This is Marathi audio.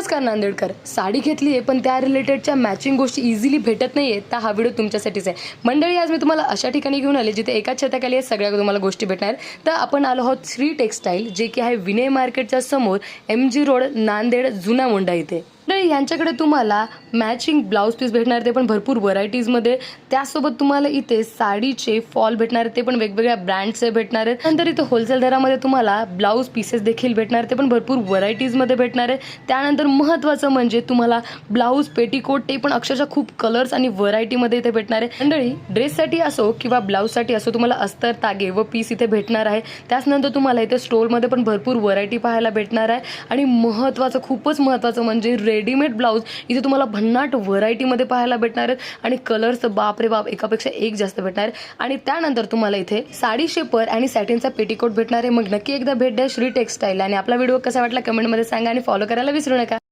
नमस्कार नांदेडकर. साडी घेतली आहे पण त्या रिलेटेडच्या मॅचिंग गोष्टी इझिली भेटत नाही आहेत, तर हा व्हिडिओ तुमच्यासाठीच आहे. मंडळी, आज मी तुम्हाला अशा ठिकाणी घेऊन आले जिथे एकाच छताखाली या सगळ्या तुम्हाला गोष्टी भेटणार. तर आपण आलो आहोत श्री टेक्सटाईल, जे की आहे विनय मार्केटच्या समोर MG रोड, नांदेड, जुना मोंढा इथे. यांच्याकडे तुम्हाला मॅचिंग ब्लाऊज पीस भेटणार, ते पण भरपूर व्हरायटीजमध्ये. त्यासोबत तुम्हाला इथे साडीचे फॉल भेटणार, ते पण वेगवेगळ्या ब्रँडचे भेटणार आहेत. नंतर इथे होलसेल दरामध्ये तुम्हाला ब्लाऊज पीसेस देखील भेटणार, ते पण भरपूर व्हरायटीजमध्ये भेटणार आहे. त्यानंतर महत्त्वाचं म्हणजे तुम्हाला ब्लाऊज पेटीकोट, ते पण अक्षरशः खूप कलर्स आणि व्हरायटीमध्ये इथे भेटणार आहे. मंडळी, ड्रेससाठी असो किंवा ब्लाऊजसाठी असो तुम्हाला अस्तर, तागे व पीस इथे भेटणार आहे. त्याचनंतर तुम्हाला इथे स्टोलमध्ये पण भरपूर व्हरायटी पाहायला भेटणार आहे. आणि महत्त्वाचं, खूपच महत्त्वाचं म्हणजे रेडीमेड ब्लाऊज इथे तुम्हाला भन्नाट व्हरायटीमध्ये पाहायला भेटणार आहेत. आणि कलर्स बापरे बाप, एकापेक्षा एक जास्त भेटणार आहे. आणि त्यानंतर तुम्हाला इथे साडी शेपर आणि सॅटिनचा पेटीकोट भेटणार आहे. मग नक्की एकदा भेट द्या श्री टेक्सटाईल. आणि आपला व्हिडिओ कसा वाटला कमेंटमध्ये सांगा आणि फॉलो करायला विसरू नका.